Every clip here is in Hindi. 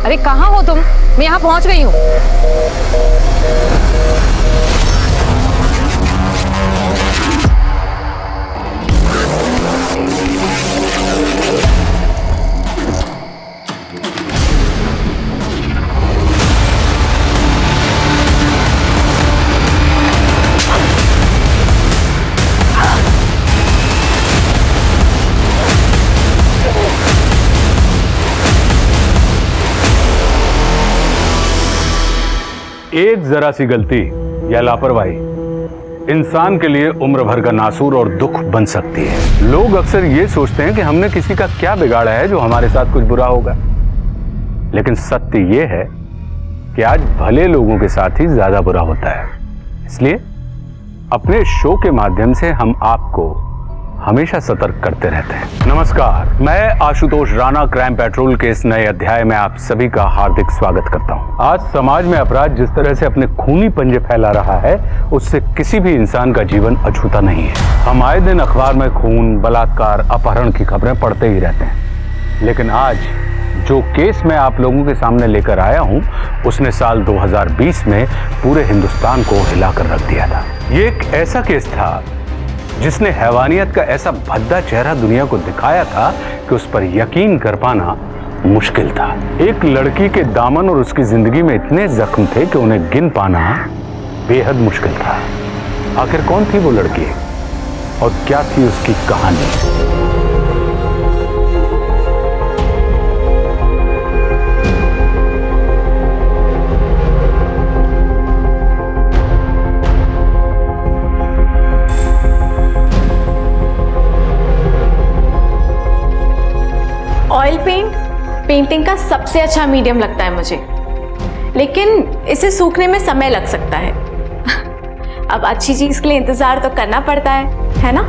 अरे कहाँ हो तुम? मैं यहाँ पहुँच गई हूँ। एक जरा सी गलती या लापरवाही इंसान के लिए उम्र भर का नासूर और दुख बन सकती है। लोग अक्सर ये सोचते हैं कि हमने किसी का क्या बिगाड़ा है जो हमारे साथ कुछ बुरा होगा, लेकिन सत्य ये है कि आज भले लोगों के साथ ही ज्यादा बुरा होता है। इसलिए अपने शो के माध्यम से हम आपको हमेशा सतर्क करते रहते हैं। नमस्कार, मैं आशुतोष राणा क्राइम पेट्रोल के इस नए अध्याय में आप सभी का हार्दिक स्वागत करता हूं। आज समाज में अपराध जिस तरह से अपने खूनी पंजे फैला रहा है, उससे किसी भी इंसान का जीवन अछूता नहीं है। हम आए दिन अखबार में खून, बलात्कार, अपहरण की खबरें पढ़ते ही रहते हैं, लेकिन आज जो केस मैं आप लोगों के सामने लेकर आया हूं, उसने साल 2020 में पूरे हिंदुस्तान को हिलाकर रख दिया था। ये एक ऐसा केस था जिसने हैवानियत का ऐसा भद्दा चेहरा दुनिया को दिखाया था कि उस पर यकीन कर पाना मुश्किल था। एक लड़की के दामन और उसकी जिंदगी में इतने जख्म थे कि उन्हें गिन पाना बेहद मुश्किल था। आखिर कौन थी वो लड़की और क्या थी उसकी कहानी? ऑयल पेंटिंग का सबसे अच्छा मीडियम लगता है मुझे, लेकिन इसे सूखने में समय लग सकता है। अब अच्छी चीज के लिए इंतजार तो करना पड़ता है ना?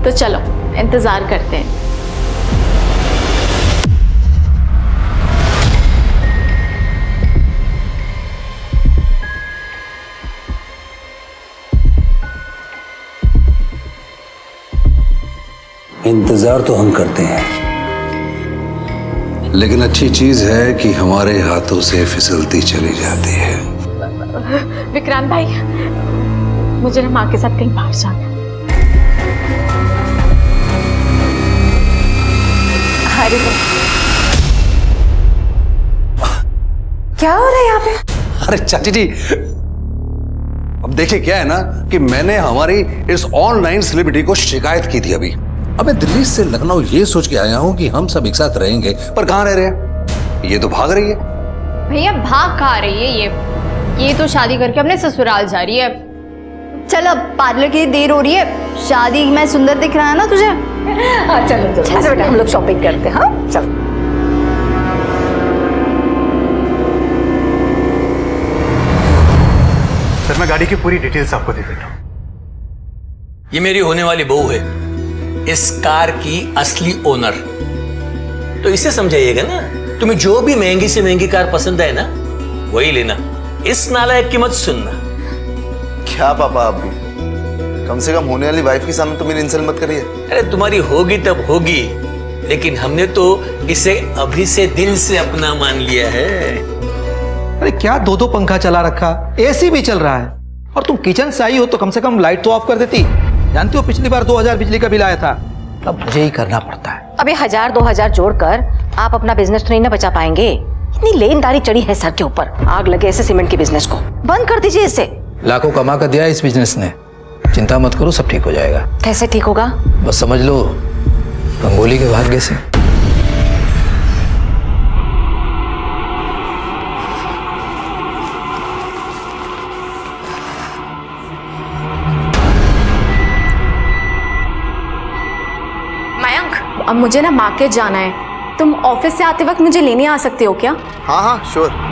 तो चलो इंतजार करते हैं। इंतजार तो हम करते हैं, लेकिन अच्छी चीज है कि हमारे हाथों से फिसलती चली जाती है। विक्रांत भाई, मुझे ना माँ के साथ कहीं बाहर जाना है। अरे क्या हो रहा है यहाँ पे? अरे चाची जी, अब देखिए क्या है ना कि मैंने हमारी इस ऑनलाइन सेलिब्रिटी को शिकायत की थी अभी। अब मैं दिल्ली से लखनऊ ये सोच के आया हूँ कि हम सब एक साथ रहेंगे, पर कहाँ रह रहे हैं? ये तो भाग रही है। भैया भाग कहाँ रही है? ये तो शादी करके अपने ससुराल जा रही है। चल अब पार्लर की देर हो रही है, शादी में सुंदर दिख रहा है ना तुझे? हाँ चलो चलो, अच्छा बेटा हम लोग शॉपिंग करते हैं। हाँ चलो। सर मैं गाड़ी की पूरी डिटेल्स आपको दे देता हूँ। ये मेरी होने वाली बहू है, इस कार की असली ओनर। तो इसे समझाइएगा ना, तुम्हें जो भी महंगी से महंगी कार पसंद है ना, वही लेना। इस नालायक की मत सुनना। क्या पापा, आप भी कम से कम होने वाली वाइफ के सामने तो मेरी इंसल्ट मत करिए। अरे तुम्हारी होगी तब होगी, लेकिन हमने तो इसे अभी से दिल से अपना मान लिया है। अरे क्या दो दो पंखा चला रखा, एसी भी चल रहा है, और तुम किचन से आई हो तो कम से कम लाइट तो ऑफ कर देती। जानती हो पिछली बार 2000 बिजली का बिल आया था, अब मुझे ही करना पड़ता है। अबे 1000-2000 जोड़कर आप अपना बिजनेस तो नहीं ना बचा पाएंगे। इतनी लेनदारी चढ़ी है सर के ऊपर, आग लगे ऐसे सीमेंट के बिजनेस को। बंद कर दीजिए इसे। लाखों कमा कर दिया इस बिजनेस ने, चिंता मत करो, सब ठीक हो जाएगा। कैसे ठीक होगा? बस समझ लो गंगोली के भाग्य से। मयंक, अब मुझे ना मार्केट जाना है, तुम ऑफिस से आते वक्त मुझे लेने आ सकते हो क्या? हाँ हाँ श्योर।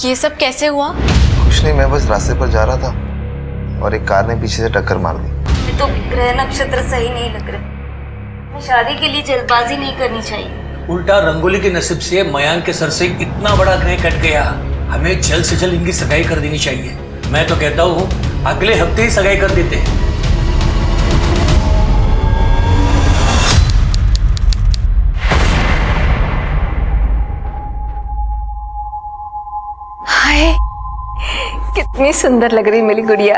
ये सब कैसे हुआ? कुछ नहीं, मैं बस रास्ते पर जा रहा था और एक कार ने पीछे से टक्कर मार दी। तो ग्रह नक्षत्र सही नहीं लग रहा। शादी के लिए जल्दबाजी नहीं करनी चाहिए। उल्टा रंगोली के नसीब से मयांक के सर से इतना बड़ा ग्रह कट गया। हमें जल्द से जल्द इनकी सगाई कर देनी चाहिए। मैं तो कहता हूँ अगले हफ्ते ही सगाई कर देते हैं। हाय, कितनी सुंदर लग रही मेरी गुड़िया।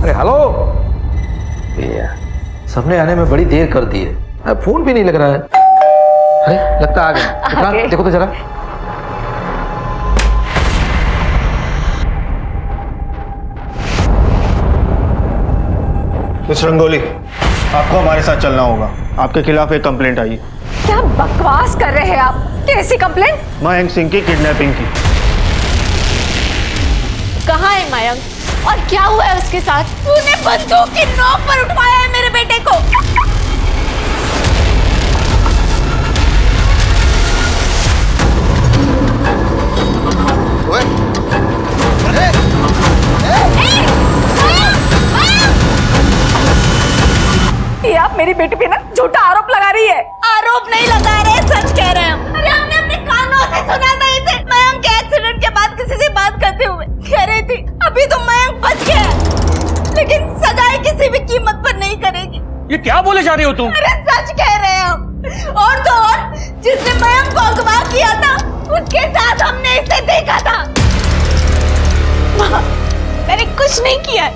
अरे हेलो, सबने आने में बड़ी देर कर दी है, अब फोन भी नहीं लग रहा है। अरे लगता आ गया। इकरार, देखो तो जरा। मिस रंगोली, आपको हमारे साथ चलना होगा। आपके खिलाफ एक कंप्लेंट आई है। क्या बकवास कर रहे हैं आप? कैसी कंप्लेंट? मयंक सिंह की किडनैपिंग की। कहाँ है मयंक और क्या हुआ है उसके साथ? तूने बंदूक की नोक पर उठवाया है मेरे बेटे को। ओए, ये आप मेरी बेटी पे ना झूठा आरोप लगा रही है। आरोप नहीं लगा रहे, सच कह रहे हैं। अरे हमने अपने कानों से सुना था इसे। मयंक के एक्सीडेंट के बाद किसी से बात करते हुए कह रही थी अभी तो मयंक बच गया, लेकिन सगाई किसी भी कीमत पर नहीं करेगी। ये क्या बोले जा रही हो तुम? अरे सच कह रहे हैं हम। और तो और, जिसने मयंक को अगवा किया था उसके साथ हमने इसे देखा था। मैंने कुछ नहीं किया है।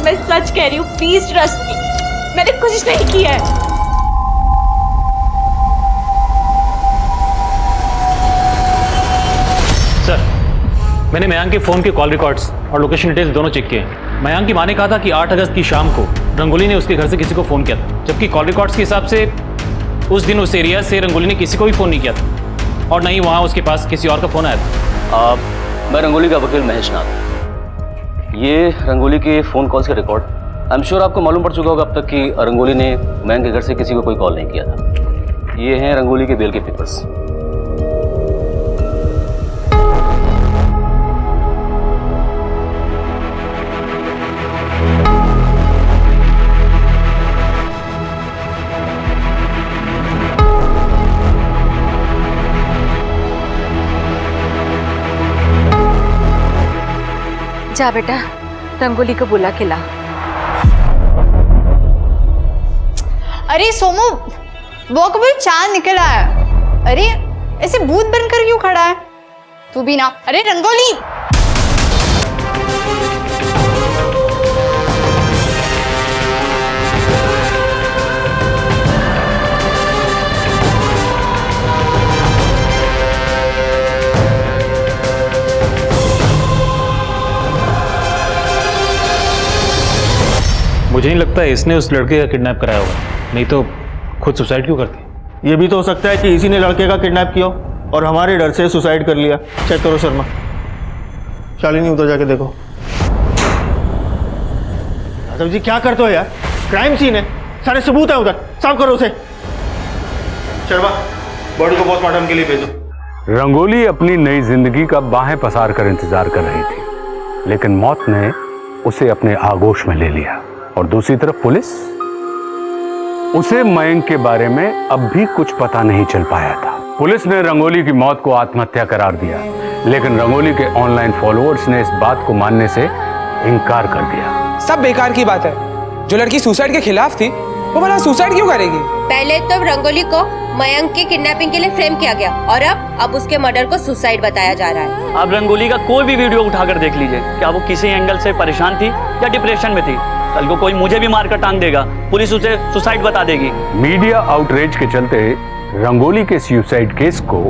मैं सच कह रही हूँ, प्लीज ट्रस्ट मी। मैंने कुछ नहीं किया है। सर, मैंने मयंक के फोन के कॉल रिकॉर्ड्स और लोकेशन डिटेल्स दोनों चेक किए। मयंक की मां ने कहा था कि 8 अगस्त की शाम को रंगोली ने उसके घर से किसी को फोन किया था, जबकि कॉल रिकॉर्ड्स के हिसाब से उस दिन उस एरिया से रंगोली ने किसी को भी फोन नहीं किया था और न ही वहां उसके पास किसी और का फोन आया था। मैं रंगोली का वकील महेश नाथ। ये रंगोली के फ़ोन कॉल्स के रिकॉर्ड, आई एम श्योर आपको मालूम पड़ चुका होगा अब तक कि रंगोली ने मयंक के घर से किसी को कोई कॉल नहीं किया था। ये हैं रंगोली के बेल के पेपर्स। जा बेटा, रंगोली को बुला के ला। अरे सोमू, वो कभी चांद निकला है। अरे ऐसे भूत बनकर क्यों खड़ा है? तू भी ना। अरे रंगोली, मुझे नहीं लगता इसने उस लड़के का किडनैप कराया होगा, नहीं तो खुद सुसाइड क्यों करती? ये भी तो हो सकता है कि इसी ने लड़के का किडनैप किया और हमारे डर से सुसाइड कर लिया। चेक करो शर्मा। शालिनी, उधर जाके देखो। यादव जी, क्या करते हो यार? क्राइम सीन है, सारे सबूत है उधर, साफ करो उसे। शर्मा, बॉडी को पोस्टमार्टम के लिए भेजो। रंगोली अपनी नई जिंदगी का बाहें पसार कर इंतजार कर रही थी, लेकिन मौत ने उसे अपने आगोश में ले लिया। और दूसरी तरफ पुलिस, उसे मयंक के बारे में अब भी कुछ पता नहीं चल पाया था। पुलिस ने रंगोली की मौत को आत्महत्या करार दिया, लेकिन रंगोली के ऑनलाइन फॉलोअर्स ने इस बात को मानने से इनकार कर दिया। सब बेकार की बात है। जो लड़की सुसाइड के खिलाफ थी, वो भला सुसाइड क्यों करेगी? पहले तो रंगोली को मयंक की किडनैपिंग के लिए फ्रेम किया गया और अब उसके मर्डर को सुसाइड बताया जा रहा है। आप रंगोली का कोई भी वीडियो उठाकर देख लीजिए, क्या वो किसी एंगल से परेशान थी या डिप्रेशन में थी। कल को कोई मुझे भी मारकर टांग देगा, पुलिस उसे सुसाइड बता देगी। मीडिया आउटरीच के चलते रंगोली के सुसाइड केस को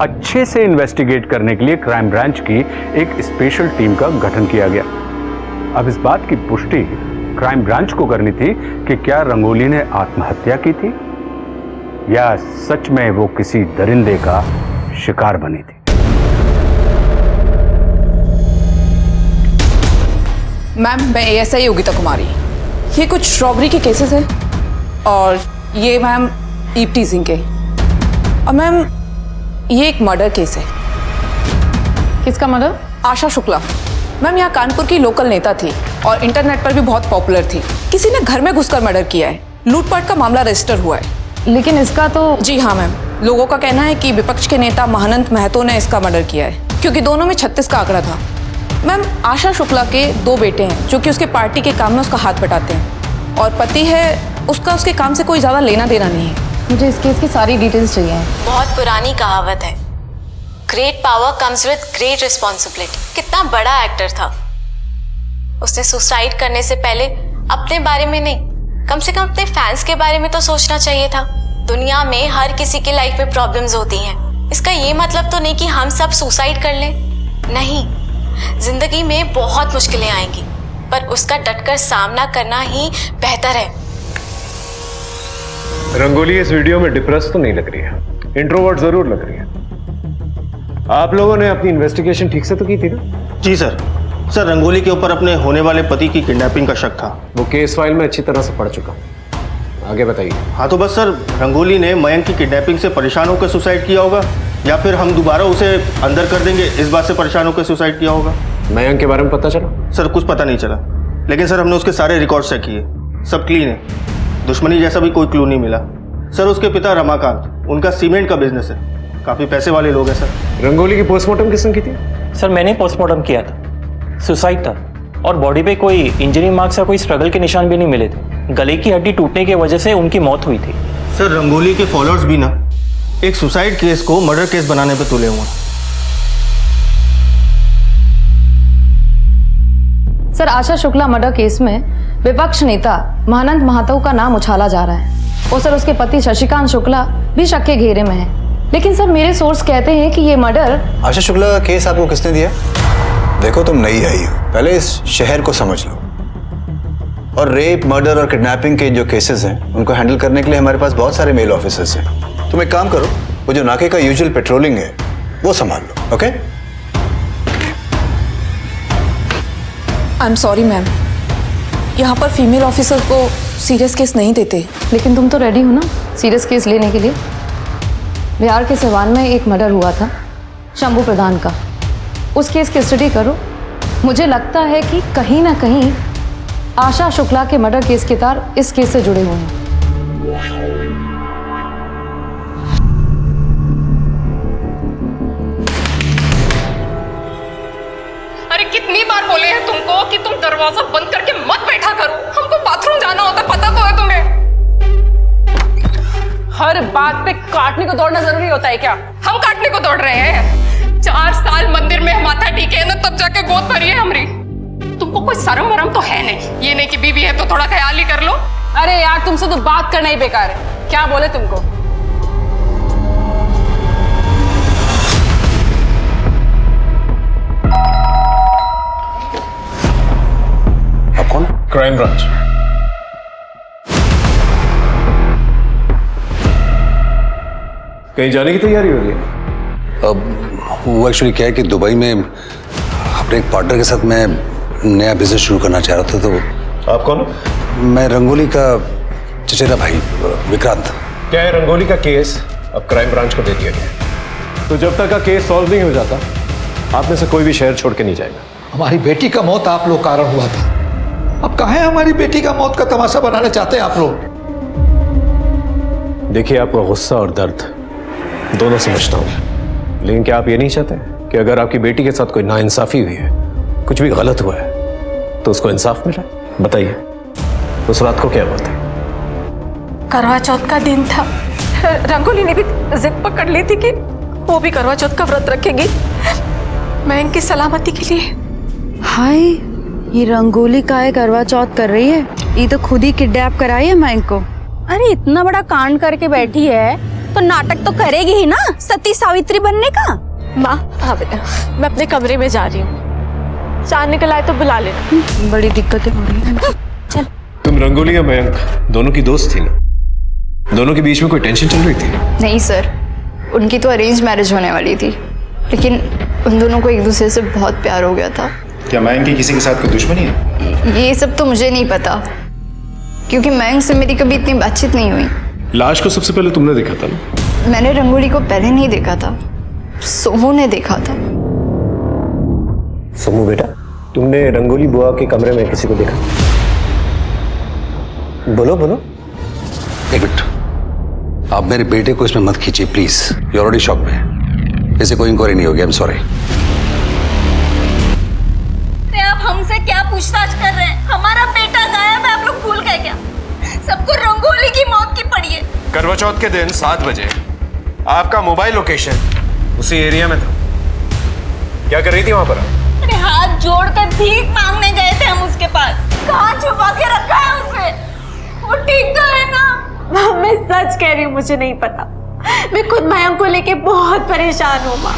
अच्छे से इन्वेस्टिगेट करने के लिए क्राइम ब्रांच की एक स्पेशल टीम का गठन किया गया। अब इस बात की पुष्टि क्राइम ब्रांच को करनी थी कि क्या रंगोली ने आत्महत्या की थी या सच में वो किसी दरिंदे का शिकार बनी थी। मैम, मैं ASI योगिता कुमारी। ये कुछ रॉबरी के केसेस हैं और ये मैम ईव टीजिंग के। और मैम ये एक मर्डर केस है। किसका मर्डर? आशा शुक्ला मैम यहाँ कानपुर की लोकल नेता थी और इंटरनेट पर भी बहुत पॉपुलर थी। किसी ने घर में घुसकर मर्डर किया है। लूटपाट का मामला रजिस्टर हुआ है। लेकिन इसका तो जी हाँ मैम, लोगों का कहना है कि विपक्ष के नेता महानंत महतो ने इसका मर्डर किया है, क्योंकि दोनों में 36 का आंकड़ा था। मैम आशा शुक्ला के 2 बेटे हैं जो कि उसके पार्टी के काम में उसका हाथ बटाते हैं, और पति है उसका उसके काम से कोई ज़्यादा लेना देना नहीं है। मुझे इस केस की सारी डिटेल्स चाहिए। बहुत पुरानी कहावत है, great power comes with great responsibility. कितना बड़ा एक्टर था, उसने सुसाइड करने से पहले अपने बारे में नहीं, कम से कम अपने फैंस के बारे में तो सोचना चाहिए था। दुनिया में हर किसी की लाइफ में प्रॉब्लम्स होती हैं। इसका ये मतलब तो नहीं कि हम सब सुसाइड कर लें, नहीं। जिंदगी में बहुत मुश्किलें आएंगी, पर उसका डटकर सामना करना ही बेहतर है। रंगोली इस वीडियो में डिप्रेस तो नहीं लग रही है, इंट्रोवर्ट जरूर लग रही है। आप लोगों ने अपनी इन्वेस्टिगेशन ठीक से तो की थी ना? जी सर। सर रंगोली के ऊपर अपने होने वाले पति की किडनैपिंग का शक था। वो केस फाइल में अच्छी तरह से पढ़ चुका हूं। आगे बताइए। हाँ तो बस सर, रंगोली ने मयंक की किडनैपिंग से परेशान होकर सुसाइड किया होगा, या फिर हम दोबारा उसे अंदर कर देंगे इस बात से परेशान होकर सुसाइड किया होगा। मयंक के बारे में पता चला? सर कुछ पता नहीं चला, लेकिन सर हमने उसके सारे रिकॉर्ड चेक किए, सब क्लीन है। दुश्मनी जैसा भी कोई क्लू नहीं मिला। सर उसके पिता रमाकांत, उनका सीमेंट का बिजनेस है, काफी पैसे वाले लोग हैं सर। रंगोली की पोस्टमार्टम किसने की थी? सर मैंने पोस्टमार्टम किया था, सुसाइड था, और बॉडी पे कोई इंजरी मार्क्स या कोई स्ट्रगल के निशान भी नहीं मिले थे। गले की हड्डी टूटने की वजह से उनकी मौत हुई थी। सर रंगोली के फॉलोअर्स भी ना एक सुसाइड केस को मर्डर केस बनाने पे तुले हुए हैं। Sir Asha Shukla murder case में विपक्ष नेता महानंत महतो का नाम उछाला जा रहा है, और सर उसके पति शशिकांत शुक्ला भी शक के घेरे में है। लेकिन सर मेरे सोर्स कहते हैं कि ये मर्डर। आशा शुक्ला का केस आपको किसने दिया? देखो तुम नई आई हो, पहले इस शहर को समझ लो। और रेप, मर्डर और किडनैपिंग के जो केसेस हैं उनको हैंडल करने के लिए हमारे पास बहुत सारे मेल ऑफिसर्स हैं। तुम एक काम करो, वो जो नाके का यूजुअल पेट्रोलिंग है वो संभाल लो। Okay? I am sorry ma'am, यहाँ पर फीमेल ऑफिसर को सीरियस केस नहीं देते। लेकिन तुम तो रेडी हो ना सीरियस केस लेने के लिए? बिहार के सिवान में एक मर्डर हुआ था शंभू प्रधान का, उस केस की स्टडी करो। मुझे लगता है कि कहीं ना कहीं आशा शुक्ला के मर्डर केस के तार इस केस से जुड़े हुए हैं। अरे कितनी बार बोले हैं तुमको कि तुम दरवाजा बंद करके मत बैठा करो, हमको बाथरूम जाना होता, पता तो है तुम्हें। हर बात पे काटने को दौड़ना जरूरी होता है क्या? हम काटने को दौड़ रहे हैं? 4 साल मंदिर में माथा टीके है ना, तब जाके गोद भरी है हमारी। तुमको कोई शर्म वरम तो है नहीं, ये नहीं कि बीवी है तो थोड़ा ख्याल ही कर लो। अरे यार तुमसे तो बात करना ही बेकार है, क्या बोले तुमको? आप कौन? Crime branch. कहीं जाने की तैयारी हो रही है? अब वो एक्चुअली क्या है कि दुबई में अपने एक पार्टनर के साथ मैं नया बिजनेस शुरू करना चाह रहा था। तो आप कौन? मैं रंगोली का चचेरा भाई विक्रांत। क्या है, रंगोली का केस अब क्राइम ब्रांच को दे दिया गया, तो जब तक का केस सॉल्व नहीं हो जाता आप में से कोई भी शहर छोड़ के नहीं जाएगा। हमारी बेटी का मौत आप लोग कारण हुआ था, अब कहाँ है हमारी बेटी का मौत का तमाशा बनाने चाहते हैं आप लोग? देखिए आपका गुस्सा और दर्द दोनों समझता हूं, लेकिन क्या आप ये नहीं चाहते कि अगर आपकी बेटी के साथ कोई नाइंसाफी हुई है, कुछ भी गलत हुआ है, तो उसको इंसाफ मिला? बताइए उस रात को क्या हुआ था? करवा चौथ का दिन था। रंगोली ने भी जिद पकड़ ली थी कि वो भी करवा चौथ का व्रत रखेगी मयंक की सलामती के लिए। हाय, ये रंगोली का है करवा चौथ कर रही है, ये तो खुद ही किडनैप कराई है मयंक को। अरे इतना बड़ा कांड करके बैठी है तो नाटक तो करेगी ही ना, सती सावित्री बनने का। माँ हाँ बेटा, मैं अपने कमरे में जा रही हूँ, चार निकल आए तो बुला लेना। बड़ी दिक्कतें हो रही है। चल। तुम रंगोली या मयंक दोनों की दोस्त थी ना? दोनों के बीच में कोई टेंशन चल रही थी? नहीं सर, उनकी तो अरेंज मैरिज होने वाली थी, लेकिन उन दोनों को एक दूसरे से बहुत प्यार हो गया था। क्या मयंक की किसी के साथ कोई दुश्मनी है? ये सब तो मुझे नहीं पता, क्योंकि मयंक से मेरी कभी इतनी बातचीत नहीं हुई। लाश को सबसे पहले तुमने देखा था ना? मैंने रंगोली को पहले नहीं देखा था, सोमू ने देखा था। सोमू बेटा, तुमने रंगोली बुआ के कमरे में किसी को देखा? बोलो बोलो। एक मिनट, आप मेरे बेटे को इसमें मत खींचिए प्लीज। यू ऑलरेडी शॉक में, इसे कोई इंक्वायरी नहीं होगी। आई एम सॉरी। आप हमसे क्या पूछताछ कर रहे हैं? हमारा बेटा गायब है, आप लोग भूल गए क्या? सबको रंगोली की मौत की पड़ी है। करवा चौथ के दिन 7 बजे आपका मोबाइल लोकेशन उसी एरिया में था। क्या कर रही थी वहां पर? अरे हाथ जोड़कर भीख मांगने गए थे हम उसके पास। कहाँ छुपा के रखा है उसे? वो ठीक तो है ना? मैं सच कह रही हूँ, मुझे नहीं पता। मैं खुद मयंक को लेके बहुत परेशान हूँ माँ।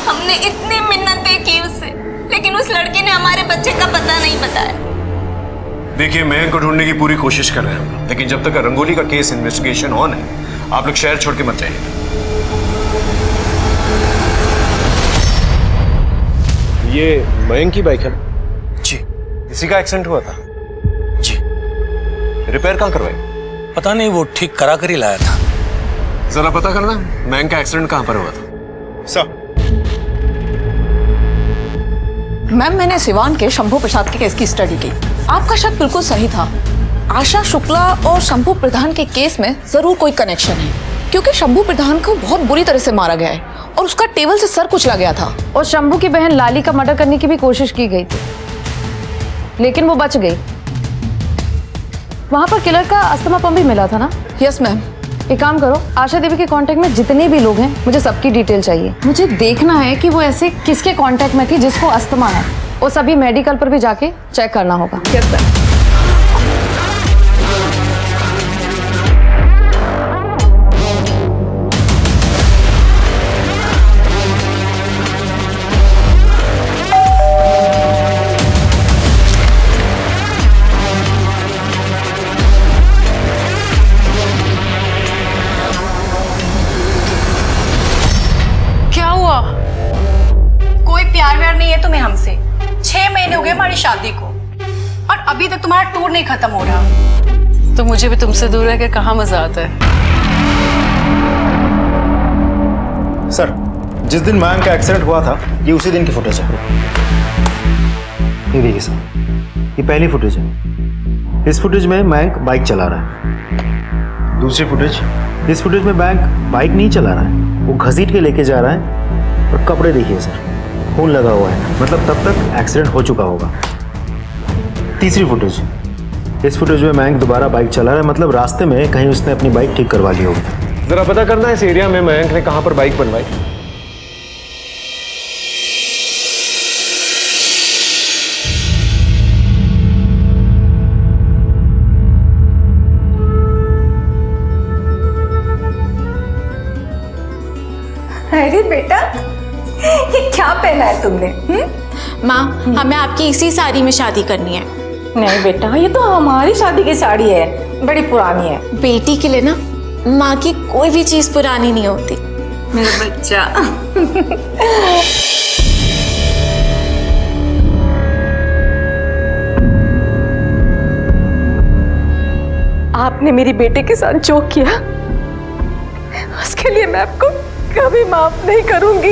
हमने इतनी मिन्नतें की उससे, लेकिन उस लड़की ने हमारे बच्चे का पता नहीं बताया। देखिए, मयंक को ढूंढने की पूरी कोशिश कर रहे हैं, लेकिन जब तक रंगोली का केस इन्वेस्टिगेशन ऑन है, आप लोग शहर छोड़ के मत जाइए। ये मयंक की बाइक है? जी। इसी का एक्सीडेंट हुआ था? जी। रिपेयर कहाँ करवाई? पता नहीं, वो ठीक करा कर ही लाया था। जरा पता करना मयंक का एक्सीडेंट कहाँ पर हुआ था। सर। मैम, मैंने सिवान के शंभू प्रसाद के केस की स्टडी की। आपका शक बिल्कुल सही था। आशा शुक्ला और शंभू प्रधान के केस में जरूर कोई कनेक्शन है, क्योंकि शंभू प्रधान को बहुत बुरी तरह से मारा गया है और उसका टेबल से सर कुचला गया था। और शंभू की बहन लाली का मर्डर करने की भी कोशिश की गई थी, लेकिन वो बच गई। वहां पर किलर का अस्थमा पंप भी मिला था ना? Yes ma'am. एक काम करो, आशा देवी के कांटेक्ट में जितने भी लोग हैं, मुझे सबकी डिटेल चाहिए। मुझे देखना है कि वो ऐसे किसके कांटेक्ट में थी जिसको अस्थमा है। वो सभी मेडिकल पर भी जाके चेक करना होगा। Yes sir. कोई प्यार व्यार नहीं है तुम्हें हमसे। 6 महीने हो गए हमारी शादी को और अभी तक तुम्हारा टूर नहीं खत्म हो रहा। तो मुझे भी तुमसे दूर रहकर कहाँ मजा आता है। सर, जिस दिन मयंक का एक्सीडेंट हुआ था, ये उसी दिन की फुटेज है। ये देखिए सर, ये पहली फुटेज है। इस फुटेज में मयंक बाइक चला रहा है। दूसरी फुटेज, इस फुटेज में मयंक बाइक नहीं चला रहा है, वो घसीट के लेके जा रहा है। और कपड़े देखिए सर, खून लगा हुआ है, मतलब तब तक एक्सीडेंट हो चुका होगा। तीसरी फुटेज, इस फुटेज में मयंक दोबारा बाइक चला रहा है, मतलब रास्ते में कहीं उसने अपनी बाइक ठीक करवा ली होगी। जरा पता करना है इस एरिया में मयंक ने कहां पर बाइक बनवाई। अरे बेटा, ये क्या पहना है तुमने? माँ, हमें आपकी इसी साड़ी में शादी करनी है। नहीं बेटा, ये तो हमारी शादी की साड़ी है, बड़ी पुरानी है। बेटी के लिए ना माँ की कोई भी चीज पुरानी नहीं होती। मेरा बच्चा। आपने मेरी बेटे के साथ जो किया, उसके लिए मैं आपको कभी माफ नहीं करूंगी।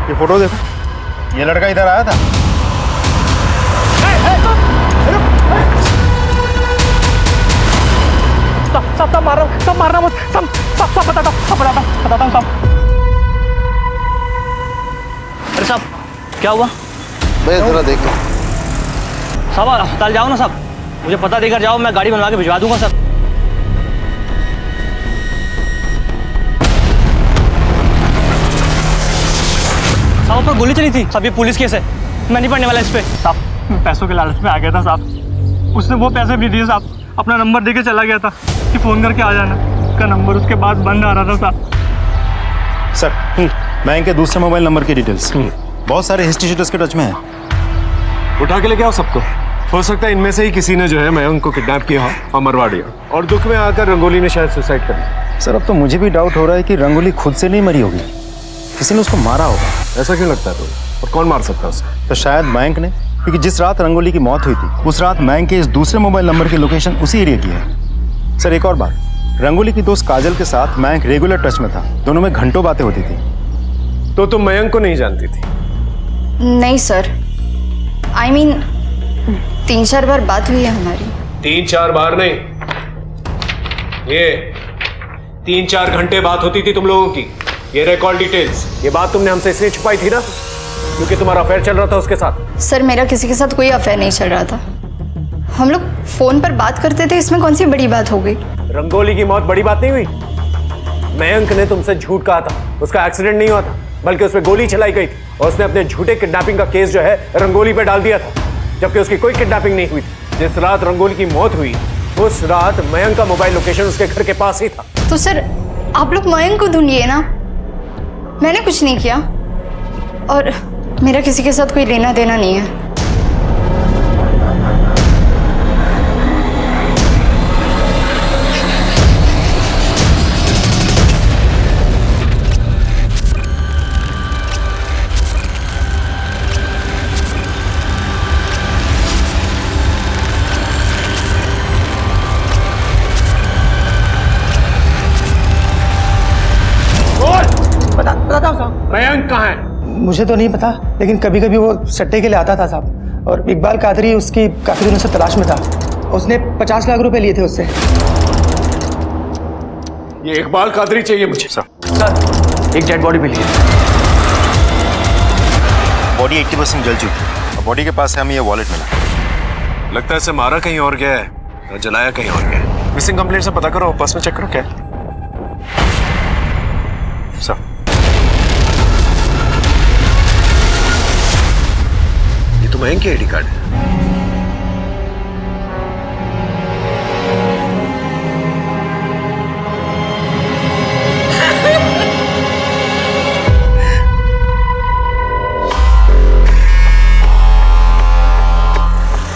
ये फोटो देखो, ये लड़का इधर आया था। सब मारना मत, सब बताता हूँ सब। अरे साहब, क्या हुआ? मैं जरा देख लो। साहब अस्पताल जाओ ना साहब, मुझे पता देकर जाओ, मैं गाड़ी बनवा के भिजवा दूंगा सर। साहब पर गोली चली थी साहब, ये पुलिस केस है, मैं नहीं पढ़ने वाला इस पे। साहब पैसों के लालच में आ गया था साहब, उसने वो पैसे भी दिए साहब, अपना नंबर देके चला गया था कि फोन करके आ जाना। उसका नंबर उसके बाद बंद आ रहा था साहब। सर, मैं इनके दूसरे मोबाइल नंबर की डिटेल्स बहुत सारे हिस्ट्री शीटर्स के टच में है, उठा के लेके आओ सबको। हो सकता है इनमें से ही किसी ने जो है मयंक को किडनैप किया और मरवा दिया, और दुख में आकर रंगोली ने शायद सुसाइड कर लिया। सर, अब तो मुझे भी डाउट हो रहा है कि रंगोली खुद से नहीं मरी होगी, किसी ने उसको मारा होगा। ऐसा क्यों लगता है? तो और कौन मार सकता है उसे? तो शायद मयंक ने, क्योंकि जिस रात रंगोली की मौत हुई थी उस रात मयंक के इस दूसरे मोबाइल नंबर की लोकेशन उसी एरिया की है। सर एक और बात, रंगोली की दोस्त काजल के साथ मयंक रेगुलर टच में था, दोनों में घंटों बातें होती थी। तो तुम मयंक को नहीं जानती थी? नहीं सर, I mean 3-4 बार बात हुई है हमारी। 3-4 बार नहीं, ये 3-4 घंटे बात होती थी तुम लोगों की। ये रिकॉर्ड डिटेल्स, ये बात तुमने हमसे इसलिए छुपाई थी ना क्योंकि तुम्हारा अफेयर चल रहा था उसके साथ। सर मेरा किसी के साथ कोई अफेयर नहीं चल रहा था, हम लोग फोन पर बात करते थे, इसमें कौन सी बड़ी बात हो गई? रंगोली की मौत बड़ी बात नहीं हुई? मयंक ने तुमसे झूठ कहा था, उसका एक्सीडेंट नहीं हुआ था बल्कि उसमें गोली चलाई गई थी और उसने अपने झूठे किडनैपिंग का केस जो है रंगोली पे डाल दिया था, जबकि उसकी कोई किडनैपिंग नहीं हुई थी। जिस रात रंगोली की मौत हुई उस रात मयंक का मोबाइल लोकेशन उसके घर के पास ही था। तो सर आप लोग मयंक को ढूंढिए ना, मैंने कुछ नहीं किया और मेरा किसी के साथ कोई लेना देना नहीं है। मयंक कहाँ है? मुझे तो नहीं पता, लेकिन कभी कभी वो सट्टे के लिए आता था साहब, और इकबाल कादरी उसकी काफी दिनों से तलाश में था। उसने 50 लाख रुपए लिए थे उससे। ये इकबाल कादरी चाहिए मुझे। सर एक डेड बॉडी भी ली है। बॉडी 80% जल चुकी है और बॉडी के पास से हमें ये वॉलेट मिला। लगता है इसे मारा कहीं और गया है और जलाया कहीं और गया है। मिसिंग कंप्लेंट से पता करो, पर्स में चेक करो क्या है। सर ये तो मयंक की आईडी कार्ड है।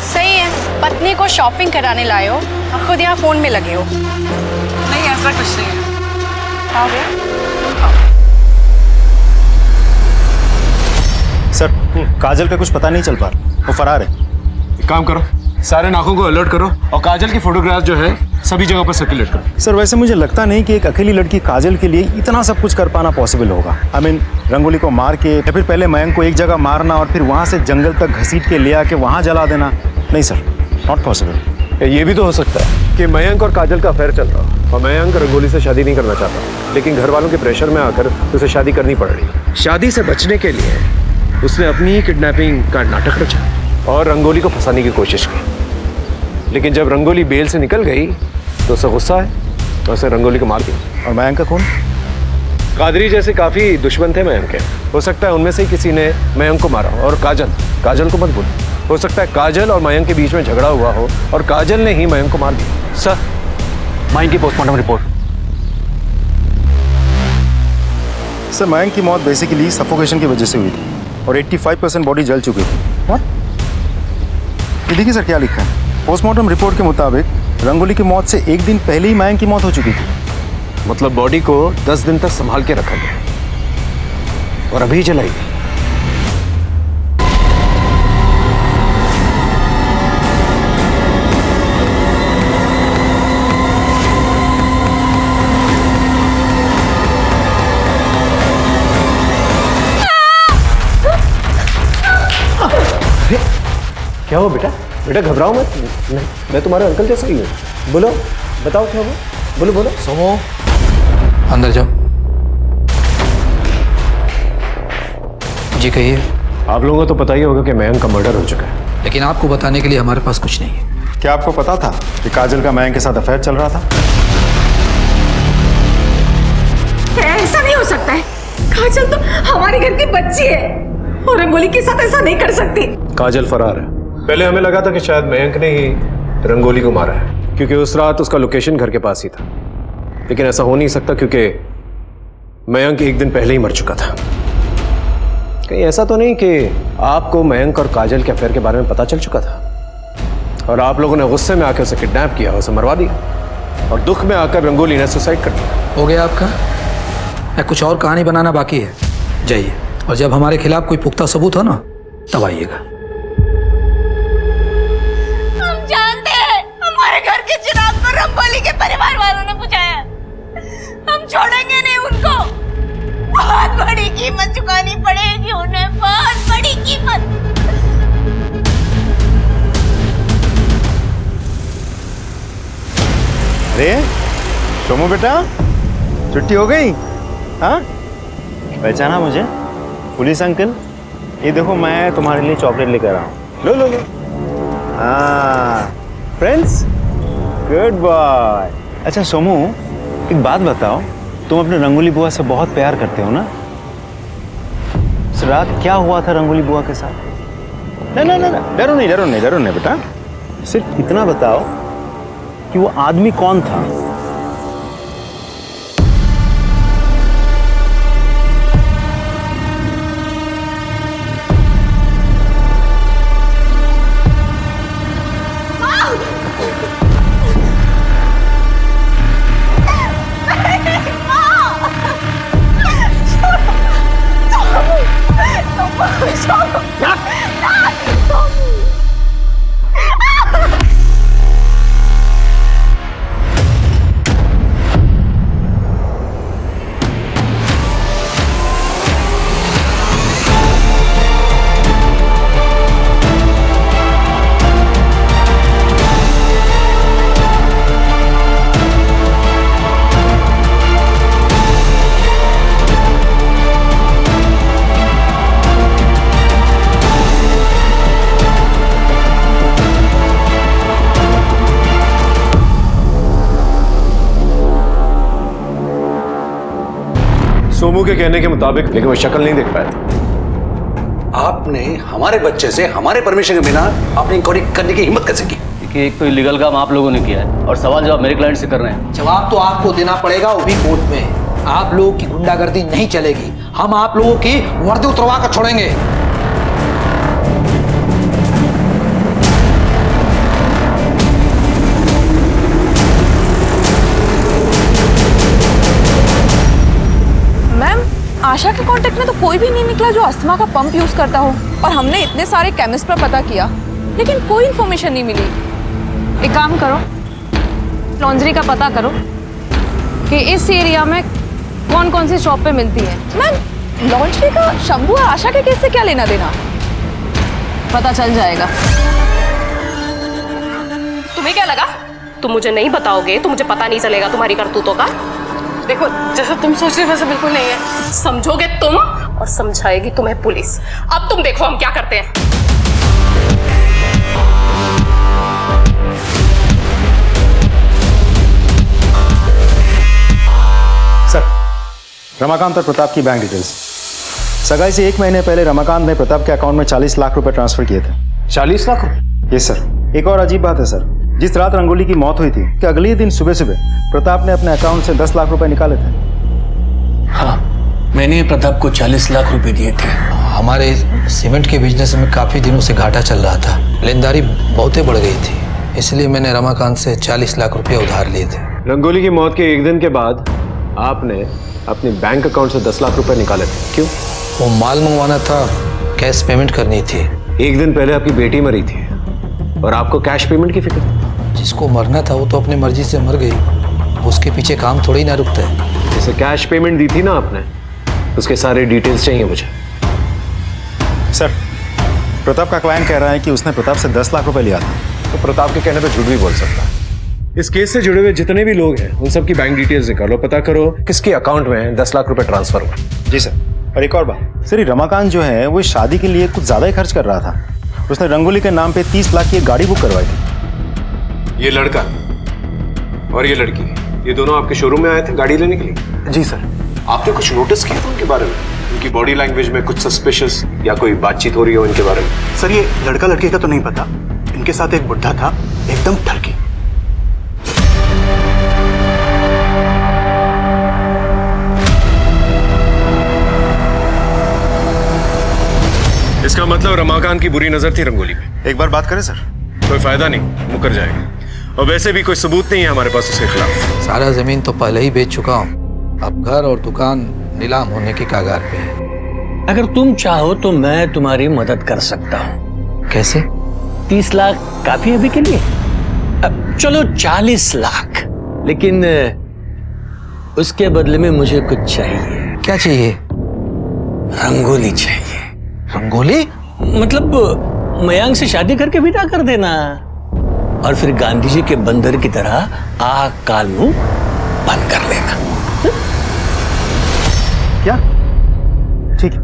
सही है, पत्नी को शॉपिंग कराने लाए हो और खुद यहाँ फोन में लगे हो। नहीं ऐसा कुछ नहीं है। आ गया? सर काजल का कुछ पता नहीं चल पा रहा, वो फरार है। एक काम करो, सारे नाकों को अलर्ट करो और काजल की फोटोग्राफ जो है सभी जगह पर सर्कुलेट करो। सर वैसे मुझे लगता नहीं कि एक अकेली लड़की काजल के लिए इतना सब कुछ कर पाना पॉसिबल होगा। आई मीन रंगोली को मार के या फिर पहले मयंक को एक जगह मारना और फिर वहाँ से जंगल तक घसीट के ले आके वहाँ जला देना, नहीं सर, नॉट पॉसिबल। ये भी तो हो सकता है कि मयंक और काजल का अफेयर चल रहा और मयंक रंगोली से शादी नहीं करना चाहता, लेकिन घर वालों के प्रेशर में आकर उसे शादी करनी पड़ रही। शादी से बचने के लिए उसने अपनी ही किडनैपिंग का नाटक रचा और रंगोली को फंसाने की कोशिश की, लेकिन जब रंगोली बेल से निकल गई तो उसे गुस्सा है तो उसे रंगोली को मार दिया। और मयंक का कौन? कादरी जैसे काफी दुश्मन थे मयंक के, हो सकता है उनमें से ही किसी ने मयंक को मारा। और काजल को मत भूलो, हो सकता है काजल और मयंक के बीच में झगड़ा हुआ हो और काजल ने ही मयंक को मार दिया। सर मयंक की पोस्टमार्टम रिपोर्ट। सर मयंक की मौत बेसिकली सफोकेशन की वजह से हुई थी और 85% बॉडी जल चुकी थी। ये देखिए सर क्या लिखा है, पोस्टमार्टम रिपोर्ट के मुताबिक रंगोली की मौत से एक दिन पहले ही मयंक की मौत हो चुकी थी। मतलब बॉडी को 10 दिन तक संभाल के रखा गया और अभी जलाई गई। क्या हुआ बेटा? बेटा घबराओ मत, मैं तुम्हारे अंकल जैसा ही हूँ। बोलो, बताओ क्या हुआ? बोलो बोलो। सोमो अंदर जाओ। जी कहिए। आप लोगों को तो पता ही होगा कि मयंक का मर्डर हो चुका है, लेकिन आपको बताने के लिए हमारे पास कुछ नहीं है। क्या आपको पता था कि काजल का मयंक के साथ अफेयर चल रहा था? ऐसा नहीं हो सकता है, काजल तो हमारे घर की बच्ची है और रंगोली के साथ ऐसा नहीं कर सकती। काजल फरार है। पहले हमें लगा था कि शायद मयंक ने ही रंगोली को मारा है क्योंकि उस रात उसका लोकेशन घर के पास ही था, लेकिन ऐसा हो नहीं सकता क्योंकि मयंक एक दिन पहले ही मर चुका था। कहीं ऐसा तो नहीं कि आपको मयंक और काजल के अफेयर के बारे में पता चल चुका था और आप लोगों ने गुस्से में आकर उसे किडनैप किया, उसे मरवा दिया और दुख में आकर रंगोली ने सुसाइड कर दिया। हो गया आपका? या कुछ और कहानी बनाना बाकी है? जाइए और जब हमारे खिलाफ कोई पुख्ता सबूत हो ना तब आइएगा। हम जानते हैं हमारे घर के चिराग को रंगोली के परिवार वालों ने बुझाया। हम छोड़ेंगे नहीं उनको। बहुत बड़ी कीमत चुकानी पड़ेगी उन्हें, बहुत बड़ी कीमत। अरे सोमू बेटा, छुट्टी हो गई? हाँ, पहचाना मुझे? पुलिस अंकल, ये देखो मैं तुम्हारे लिए चॉकलेट लेकर आया हूँ। लो लो लो। हाँ फ्रेंड्स, गुड बॉय। अच्छा सोमू, एक बात बताओ, तुम अपने रंगोली बुआ से बहुत प्यार करते हो ना? इस रात क्या हुआ था रंगोली बुआ के साथ? ना ना ना ना, डरो नहीं डरो नहीं डरो नहीं बेटा, सिर्फ इतना बताओ कि वो आदमी कौन था? सोमू के कहने के मुताबिक, लेकिन वो शक्ल नहीं देख पाया था। आपने हमारे बच्चे से हमारे परमिशन के बिना अपनी इंक्वायरी करने की हिम्मत कैसे की? कि एक तो इलीगल काम आप लोगों ने किया है और सवाल जवाब मेरे क्लाइंट से कर रहे हैं। जवाब तो आपको देना पड़ेगा, वो भी कोर्ट में। आप लोगों की गुंडागर्दी नहीं चलेगी, हम आप लोगों की वर्दी उतरवा कर छोड़ेंगे। आशा के कांटेक्ट में तो कोई भी नहीं निकला जो अस्थमा का पंप यूज करता हो, और हमने इतने सारे केमिस्ट पर पता किया लेकिन कोई इन्फॉर्मेशन नहीं मिली। एक काम करो, लॉन्ड्री का पता करो कि इस एरिया में कौन कौन सी शॉप पे मिलती है। मैम, लॉन्ड्री का शंभू और आशा के केस से क्या लेना देना? पता चल जाएगा। तुम्हें क्या लगा तुम मुझे नहीं बताओगे तो मुझे पता नहीं चलेगा तुम्हारी करतूतों का? देखो, जैसा तुम सोच रहे हो वैसा बिल्कुल नहीं है। समझोगे तुम और समझाएगी तुम्हें पुलिस। अब तुम देखो हम क्या करते हैं। सर, रमाकांत और प्रताप की बैंक डिटेल्स। सगाई से 1 महीने पहले रमाकांत ने प्रताप के अकाउंट में 40 लाख रुपए ट्रांसफर किए थे। 40 लाख रुपए? Yes sir. एक और अजीब बात है सर, जिस रात रंगोली की मौत हुई थी कि अगले दिन सुबह सुबह प्रताप ने अपने अकाउंट से 10 लाख रुपए निकाले थे। हाँ, मैंने प्रताप को 40 लाख रुपए दिए थे। हमारे सीमेंट के बिजनेस में काफी दिनों से घाटा चल रहा था, लेनदारी बहुत बढ़ गई थी, इसलिए मैंने रमाकांत से 40 लाख रुपए उधार लिए थे। रंगोली की मौत के 1 दिन के बाद आपने अपने बैंक अकाउंट से 10 लाख रुपए निकाले थे, क्यों? वो माल मंगवाना था, कैश पेमेंट करनी थी। 1 दिन पहले आपकी बेटी मरी थी और आपको कैश पेमेंट की फिक्र? जिसको मरना था वो तो अपनी मर्जी से मर गई, उसके पीछे काम थोड़ी ना रुकता है। जैसे कैश पेमेंट दी थी ना आपने, उसके सारे डिटेल्स चाहिए मुझे। सर, प्रताप का क्लाइंट कह रहा है कि उसने प्रताप से 10 लाख रुपए लिया था। तो प्रताप के कहने पे झूठ भी बोल सकता है। इस केस से जुड़े हुए जितने भी लोग हैं उन सबकी बैंक डिटेल्स निकालो, पता करो किसके अकाउंट में 10 लाख रुपए ट्रांसफर हुए। जी सर। और एक और बात सर, ये रमाकांत जो है वो शादी के लिए कुछ ज्यादा ही खर्च कर रहा था। उसने रंगोली के नाम पे 30 लाख की एक गाड़ी बुक करवाई थी। ये लड़का और ये लड़की, ये दोनों आपके शोरूम में आए थे गाड़ी लेने के लिए? जी सर। आपने कुछ नोटिस किया था उनके बारे में? उनकी बॉडी लैंग्वेज में कुछ सस्पिशियस या कोई बातचीत हो रही हो इनके बारे में? सर, ये लड़का लड़की का तो नहीं पता, इनके साथ एक बुढ़ा था, एकदम ठरकी। इसका मतलब रमाकांत की बुरी नजर थी रंगोली पे। एक बार बात करें सर? कोई फायदा नहीं, मुकर जाएगा। और वैसे भी कोई सबूत नहीं है हमारे पास उसके खिलाफ। सारा जमीन तो पहले ही बेच चुका हूँ, अब घर और दुकान नीलाम होने की कगार पे है। अगर तुम चाहो तो मैं तुम्हारी मदद कर सकता हूं। कैसे? 30 लाख काफी है अभी के लिए? अब चलो 40 लाख, लेकिन उसके बदले में मुझे कुछ चाहिए। क्या चाहिए? रंगोली चाहिए। रंगोली? मतलब मयांक से शादी करके विदा कर देना और फिर गांधी जी के बंदर की तरह आग काल मुंह बंद कर लेना। क्या? ठीक है,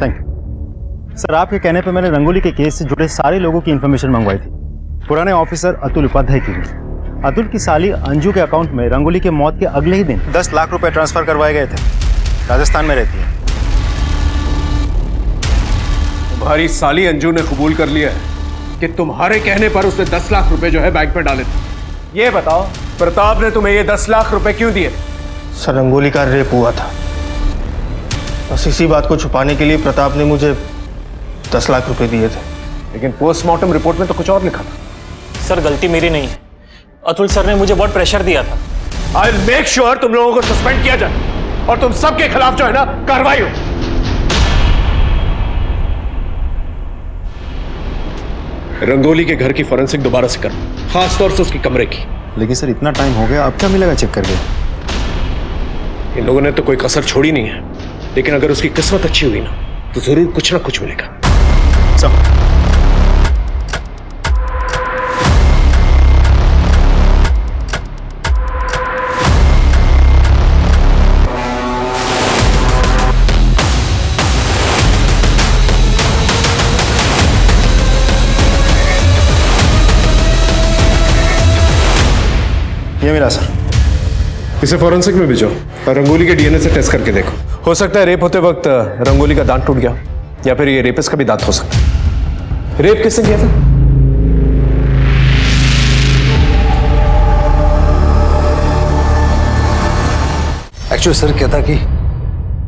थैंक यू सर। आपके कहने पे मैंने रंगोली के केस से जुड़े सारे लोगों की इंफॉर्मेशन मंगवाई थी। पुराने ऑफिसर अतुल उपाध्याय की भी। अतुल की साली अंजू के अकाउंट में रंगोली के मौत के अगले ही दिन 10 लाख रुपए ट्रांसफर करवाए गए थे। राजस्थान में रहती है। तुम्हारी साली अंजू ने कबूल कर लिया है कि तुम्हारे कहने पर उसने 10 लाख रुपए जो है बैंक में डाले थे। ये बताओ प्रताप ने तुम्हें ये 10 लाख रुपए क्यों दिए? सर, रंगोली का रेप हुआ था, बस इसी बात को छुपाने के लिए प्रताप ने मुझे 10 लाख रुपए दिए थे। लेकिन पोस्टमार्टम रिपोर्ट में तो कुछ और लिखा था। सर गलती मेरी नहीं है, अतुल सर ने मुझे बहुत प्रेशर दिया था। आई मेक श्योर तुम लोगों को सस्पेंड किया जाए और तुम सबके खिलाफ जो है ना कार्रवाई हो। रंगोली के घर की फॉरेंसिक दोबारा से करो, खासतौर से उसकी कमरे की। लेकिन सर इतना टाइम हो गया, अब क्या मिलेगा चेक करके? इन लोगों ने तो कोई कसर छोड़ी नहीं है, लेकिन अगर उसकी किस्मत अच्छी हुई ना तो जरूर कुछ ना कुछ मिलेगा। सब ये मिला सर। इसे फॉरेंसिक में भेजो और रंगोली के डीएनए से टेस्ट करके देखो। हो सकता है रेप होते वक्त रंगोली का दांत टूट गया, या फिर ये रेपिस्ट का भी दांत हो सकता है। रेप किसने किया था? एक्चुअली सर क्या था कि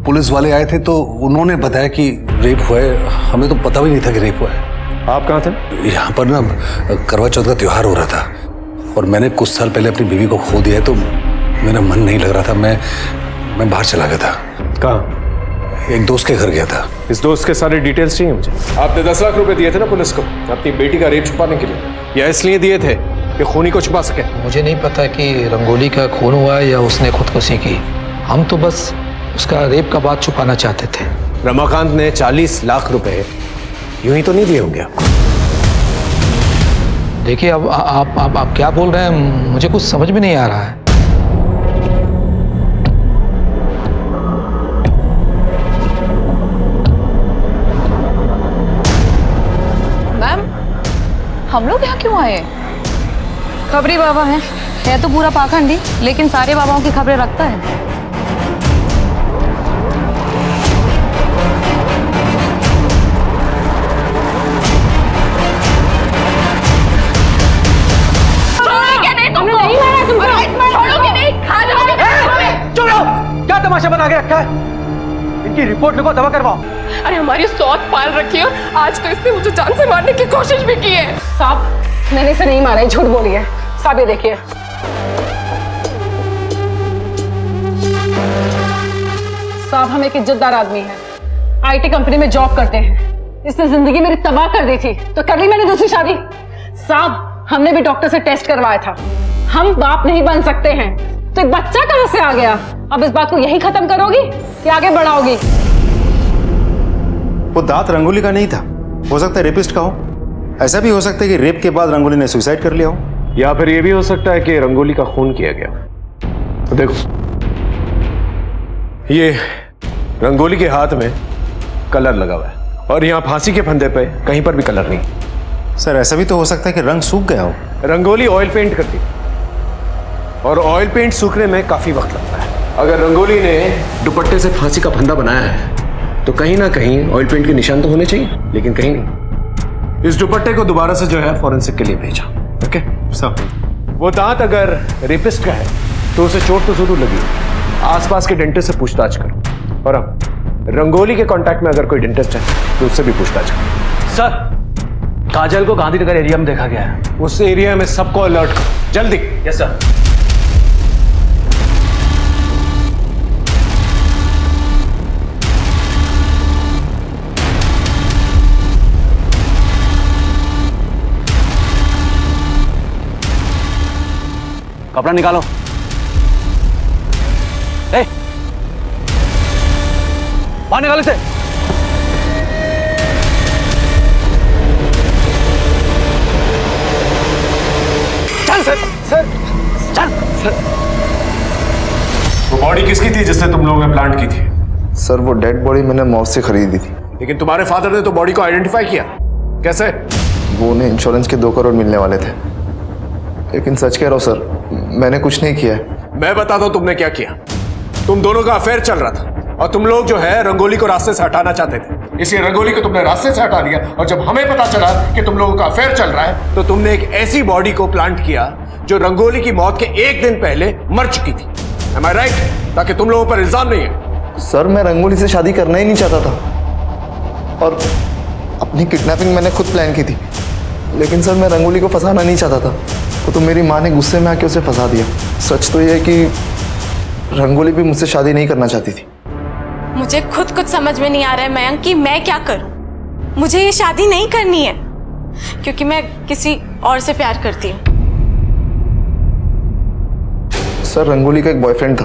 पुलिस वाले आए थे तो उन्होंने बताया कि रेप हुआ है। हमें तो पता भी नहीं था कि रेप हुआ है। आप कहाँ थे? यहाँ पर ना करवा चौथ का त्योहार हो रहा था और मैंने कुछ साल पहले अपनी बीवी को खो दिया है, तो मेरा मन नहीं लग रहा था। मैं बाहर चला गया था। कहाँ? एक दोस्त के घर गया था। इस दोस्त के सारे डिटेल्स चाहिए मुझे। आपने 10 लाख रुपए दिए थे ना पुलिस को अपनी बेटी का रेप छुपाने के लिए, या इसलिए दिए थे कि खूनी को छुपा सके? मुझे नहीं पता कि रंगोली का खून हुआ है या उसने खुदकुशी की। हम तो बस उसका रेप का बात छुपाना चाहते थे। रमाकांत ने 40 लाख रुपए यूं ही तो नहीं दिए होंगे आपको? देखिए अब आप क्या बोल रहे हैं, मुझे कुछ समझ में नहीं आ रहा है। मैम, हम लोग यहाँ क्यों आए? खबरी बाबा है तो पूरा पाखंडी, लेकिन सारे बाबाओं की खबरें रखता है। क्या तमाशा बना के रखा है? इनकी रिपोर्ट लिखो, दवा करवाओ। अरे हमारी सौत पाल रखी है, आज तो इसने मुझे जान से मारने की कोशिश भी की है। साहब, मैंने इसे नहीं मारा, झूठ बोली है। साहब ये देखिए। साहब हम एक इज्जतदार आदमी हैं, आईटी कंपनी में जॉब करते हैं। इसने जिंदगी मेरी तबाह कर दी थी तो कर ली मैंने दूसरी शादी। साहब हमने भी डॉक्टर से टेस्ट करवाया था, हम बाप नहीं बन सकते हैं। तो एक बच्चा कहां से आ गया? अब इस बात को यही खत्म करोगी कि आगे बढ़ाओगी? वो दांत रंगोली का नहीं था, हो सकता है रेपिस्ट का हो। ऐसा भी हो सकता है कि रेप के बाद रंगोली ने सुसाइड कर लिया हो, या फिर यह भी हो सकता है कि रंगोली का खून किया गया। तो देखो, ये रंगोली के हाथ में कलर लगा हुआ है और यहाँ फांसी के फंदे पे कहीं पर भी कलर नहीं। सर ऐसा भी तो हो सकता है कि रंग सूख गया हो। रंगोली ऑयल पेंट करती है और ऑयल पेंट सूखने में काफी वक्त लगता है। अगर रंगोली ने दुपट्टे से फांसी का फंदा बनाया है तो कहीं ना कहीं ऑयल पेंट के निशान तो होने चाहिए, लेकिन कहीं नहीं। इस दुपट्टे को दोबारा से जो है फॉरेंसिक के लिए भेजा। ओके सर, वो दांत अगर रेपिस्ट का है तो उसे चोट तो जरूर लगी। आसपास के डेंटिस्ट से पूछताछ करो, और अब रंगोली के कांटेक्ट में अगर कोई डेंटिस्ट है तो उससे भी पूछताछ करो। सर, काजल को गांधीनगर एरिया में देखा गया है। उस एरिया में सबको अलर्ट करो जल्दी। Yes sir. कपड़ा निकालो। ए, बाहर निकालो इसे। चल सर, चल सर। वो बॉडी किसकी थी जिससे तुम लोगों ने प्लांट की थी? सर वो डेड बॉडी मैंने मॉल से खरीदी थी। लेकिन तुम्हारे फादर ने तो बॉडी को आइडेंटिफाई किया, कैसे? वो उन्हें इंश्योरेंस के 2 करोड़ मिलने वाले थे। लेकिन सच कह रहा हूँ सर, मैंने कुछ नहीं किया है। मैं बताता हूं तुमने क्या किया। तुम दोनों का अफेयर चल रहा था और तुम लोग जो है रंगोली को रास्ते से हटाना चाहते थे, इसलिए रंगोली को तुमने रास्ते से हटा दिया। और जब हमें पता चला कि तुम लोगों का अफेयर चल रहा है तो तुमने एक ऐसी बॉडी को प्लांट किया जो रंगोली की मौत के 1 दिन पहले मर चुकी थी। Am I right? ताकि तुम लोगों पर इल्जाम नहीं है। सर मैं रंगोली से शादी करना ही नहीं चाहता था और अपनी किडनैपिंग मैंने खुद प्लान की थी। लेकिन सर मैं रंगोली को फंसाना नहीं चाहता था, तो मेरी माँ ने गुस्से में आके उसे फंसा दिया। सच तो यह है कि रंगोली भी मुझसे शादी नहीं करना चाहती थी। मुझे खुद कुछ समझ में नहीं आ रहा है मयंक कि मैं क्या करूं। मुझे ये शादी नहीं करनी है क्योंकि मैं किसी और से प्यार करती हूँ। सर रंगोली का एक बॉयफ्रेंड था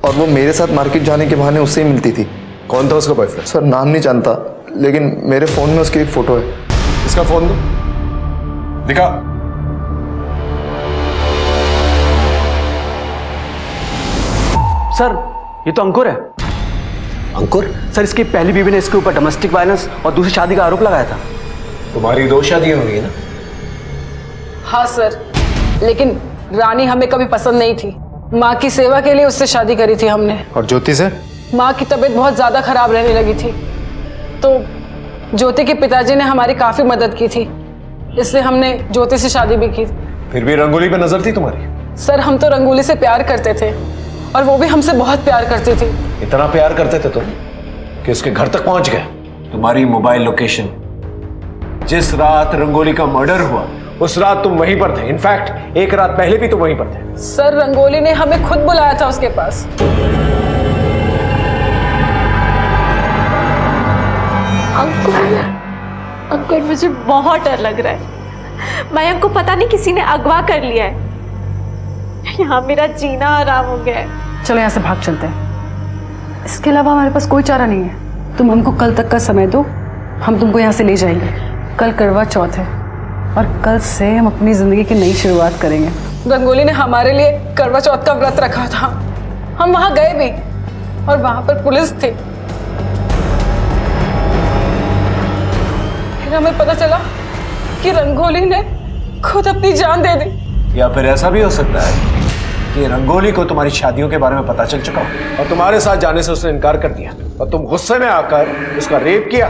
और वो मेरे साथ मार्केट जाने के बहाने उससे ही मिलती थी। कौन था उसका बॉयफ्रेंड? सर नाम नहीं जानता, लेकिन मेरे फोन में उसकी एक फोटो है। इसका फोन दो, दिखा। सर ये तो अंकुर है। अंकुर? सर इसकी पहली बीवी ने इसके ऊपर डोमेस्टिक वायलेंस और दूसरी शादी का आरोप लगाया था। तुम्हारी 2 शादियां हुई ना? हाँ सर, लेकिन रानी हमें कभी पसंद नहीं थी। माँ की सेवा के लिए उससे शादी करी थी हमने। और ज्योति से? माँ की तबीयत बहुत ज्यादा खराब रहने लगी थी तो ज्योति के पिताजी ने हमारी काफी मदद की थी, इसलिए हमने ज्योति से शादी भी की। फिर भी रंगोली पे नजर थी तुम्हारी? सर हम तो रंगोली से प्यार करते थे और वो भी हमसे बहुत प्यार करती थी। इतना प्यार करते थे तुम कि उसके घर तक पहुंच गए। तुम्हारी मोबाइल लोकेशन, जिस रात रंगोली का मर्डर हुआ उस रात तुम वहीं पर थे। इनफैक्ट 1 रात पहले भी तुम वहीं पर थे। सर रंगोली ने हमें खुद बुलाया था उसके पास। अंकुर मुझे बहुत डर लग रहा है। मयंक को पता नहीं किसी ने अगवा कर लिया है। यहाँ मेरा जीना आराम हो गया है। चलो यहाँ से भाग चलते हैं, इसके अलावा हमारे पास कोई चारा नहीं है। तुम हमको कल तक का समय दो, हम तुमको यहाँ से ले जाएंगे। कल करवा चौथ है और कल से हम अपनी जिंदगी की नई शुरुआत करेंगे। रंगोली ने हमारे लिए करवा चौथ का व्रत रखा था, हम वहां गए भी और वहां पर पुलिस थी। फिर हमें पता चला कि रंगोली ने खुद अपनी जान दे दी। या फिर ऐसा भी हो सकता है कि रंगोली को तुम्हारी शादियों के बारे में पता चल चुका हो और तुम्हारे साथ जाने से उसने इनकार कर दिया और तुम गुस्से में आकर उसका रेप किया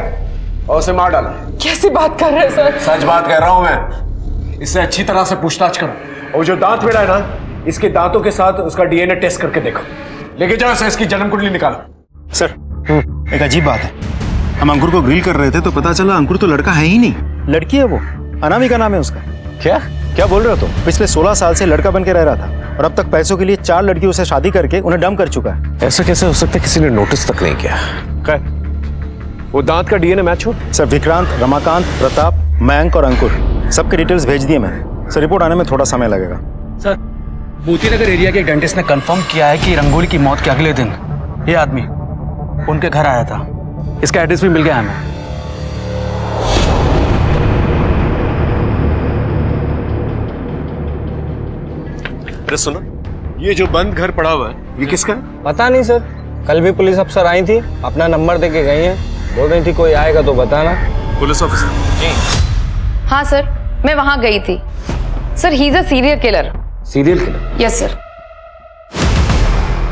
और उसे मार डाला। कैसी बात कर रहे हैं सर? सच बात कह रहा हूं मैं। इससे अच्छी तरह से पूछताछ करो और जो दांत मिला है ना, इसके दांतों के साथ उसका डीएनए टेस्ट करके देखो। लेके जाओ इसे, इसकी जन्म कुंडली निकालो। सर एक अजीब बात है, हम अंकुर को ग्रिल कर रहे थे तो पता चला अंकुर तो लड़का है ही नहीं, लड़की है वो। अनामिका नाम है उसका। क्या क्या बोल रहे हो तुम? पिछले 16 साल से लड़का बन के रह रहा था और अब तक पैसों के लिए 4 लड़कियों से शादी करके उन्हें डंप कर चुका है। ऐसा कैसे हो सकता है? किसी ने नोटिस तक नहीं किया। खैर वो दांत का डीएनए मैच हो? सर विक्रांत, रमाकांत, प्रताप, मयंक और अंकुर सबके डिटेल्स भेज दिए मैंने। सर रिपोर्ट आने में थोड़ा समय लगेगा। सर मोतीनगर एरिया के डेंटिस्ट ने कंफर्म किया है कि रंगोली की मौत के अगले दिन ये आदमी उनके घर आया था। इसका एड्रेस भी मिल गया हमें। अरे सुनो, ये जो बंद घर पड़ा हुआ है ये किसका है? पता नहीं सर, कल भी पुलिस अफसर आई थी, अपना नंबर दे के गई हैं, बोल रही थी कोई आएगा तो बताना। पुलिस ऑफिसर जी? हाँ सर, मैं वहां गई थी। Sir he is a serial killer. Serial killer? Yes sir.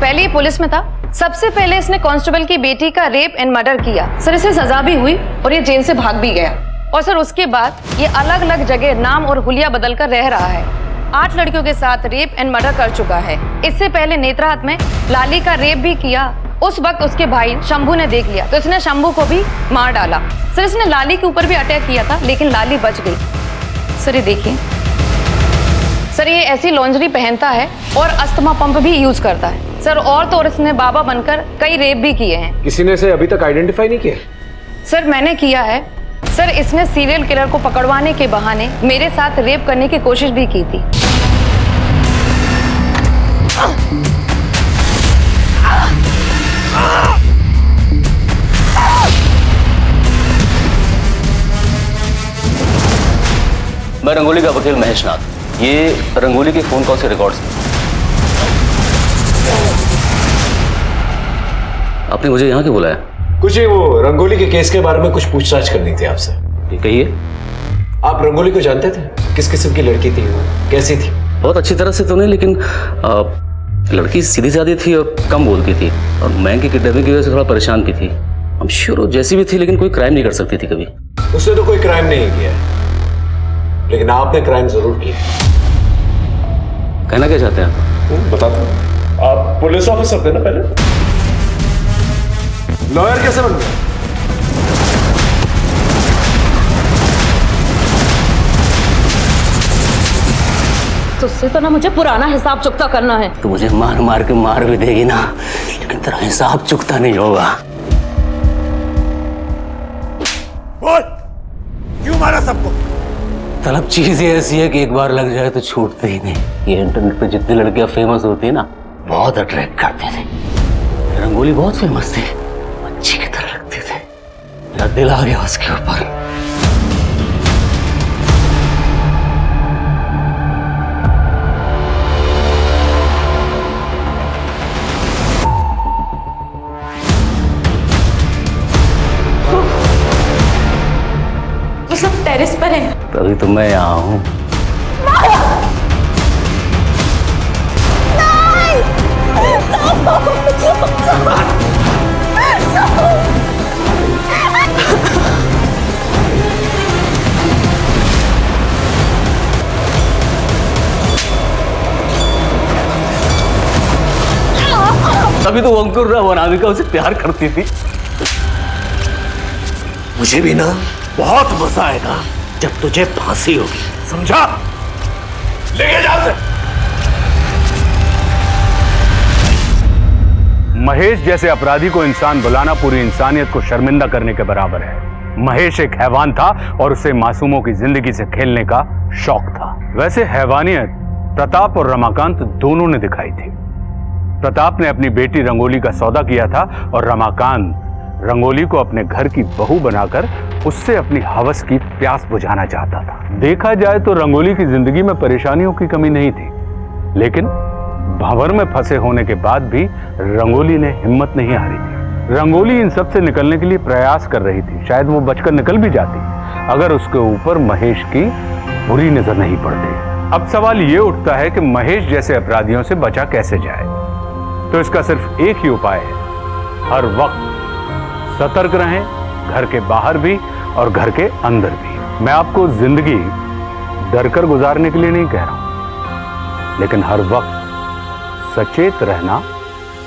पहले ये पुलिस में था, सबसे पहले इसने कांस्टेबल की बेटी का रेप एंड मर्डर किया। सर इसे सजा भी हुई और ये जेल से भाग भी गया। और सर उसके बाद ये अलग अलग जगह नाम और हुलिया बदल कर रह रहा है। 8 लड़कियों के साथ रेप एंड मर्डर कर चुका है। इससे पहले नेत्राहाट में लाली का रेप भी किया। उस वक्त उसके भाई शंभू ने देख लिया तो इसने शंभू को भी मार डाला। सर इसने लाली के ऊपर भी अटैक किया था लेकिन लाली बच गई। सर ये देखिए, सर ये ऐसी लॉन्जरी पहनता है और अस्थमा पंप भी यूज करता है। सर और तो और इसने बाबा बनकर कई रेप भी किए हैं। किसी ने इसे अभी तक आइडेंटिफाई नहीं किया? सर मैंने किया है। सर इसने सीरियल किलर को पकड़वाने के बहाने मेरे साथ रेप करने की कोशिश भी की थी। मैं रंगोली का वकील महेश नाथ। ये रंगोली के फोन कॉल से रिकॉर्ड्स हैं। आपने मुझे यहाँ क्यों बुलाया? कुछ ही वो रंगोली के केस के बारे में कुछ पूछताछ करनी थी आपसे। कहिए। आप रंगोली को जानते थे? किस किस्म की लड़की थी वो, कैसी थी? बहुत अच्छी तरह से तो नहीं, लेकिन लड़की सीधी सादी थी और कम बोलती थी, और मयंक की किडनैपिंग की वजह से थोड़ा परेशान भी थी। हम श्योर हो जैसी भी थी, लेकिन कोई क्राइम नहीं कर सकती थी कभी। उसने तो कोई क्राइम नहीं किया, लेकिन आपने क्राइम जरूर किया। कहना क्या चाहते हैं आप? बताता हूं। आप पुलिस ऑफिसर थे ना पहले? लॉयर कैसे बन गए? तुझसे तो ना मुझे पुराना हिसाब चुकता करना है। तो मुझे मार मार के मार भी देगी ना, लेकिन तेरा हिसाब चुकता नहीं होगा। क्यों मारा सबको? तलब चीज ये ऐसी है कि एक बार लग जाए तो छूटते ही नहीं। ये इंटरनेट पे जितनी लड़कियां फेमस होती है ना, बहुत अट्रैक्ट करते थे। रंगोली बहुत फेमस थी, अच्छी की तरह लगते थे। मेरा दिल आ गया उसके ऊपर। वो सब टेरेस पर है। तभी तो मैं यहाँ हूँ। तभी तो अंकुर अनामिका उसे प्यार करती थी। मुझे भी ना बहुत मजा आएगा जब तुझे फांसी होगी, समझा? लेके जाओ उसे। महेश जैसे अपराधी को इंसान बुलाना पूरी इंसानियत को शर्मिंदा करने के बराबर है। महेश एक हैवान था और उसे मासूमों की जिंदगी से खेलने का शौक था। वैसे हैवानियत प्रताप और रमाकांत दोनों ने दिखाई थी। प्रताप ने अपनी बेटी रंगोली का सौदा किया था और रमाकांत रंगोली को अपने घर की बहू बनाकर उससे अपनी हवस की प्यास बुझाना चाहता था। देखा जाए तो रंगोली की जिंदगी में परेशानियों की कमी नहीं थी, लेकिन भंवर में फंसे होने के बाद भी रंगोली ने हिम्मत नहीं हारी थी। रंगोली इन सब से निकलने के लिए प्रयास कर रही थी। शायद वो बचकर निकल भी जाती अगर उसके ऊपर महेश की बुरी नजर नहीं पड़ती। अब सवाल ये उठता है कि महेश जैसे अपराधियों से बचा कैसे जाए। तो इसका सिर्फ एक ही उपाय है, हर वक्त सतर्क रहें, घर के बाहर भी और घर के अंदर भी। मैं आपको जिंदगी डरकर गुजारने के लिए नहीं कह रहा हूं, लेकिन हर वक्त सचेत रहना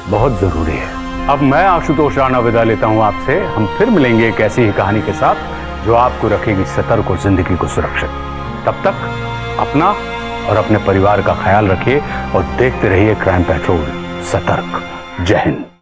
बहुत जरूरी है। अब मैं आशुतोष राणा विदा लेता हूं आपसे। हम फिर मिलेंगे एक ऐसी ही कहानी के साथ जो आपको रखेगी सतर्क और जिंदगी को सुरक्षित। तब तक अपना और अपने परिवार का ख्याल रखिए और देखते रहिए क्राइम पेट्रोल। सतर्क। जय हिंद।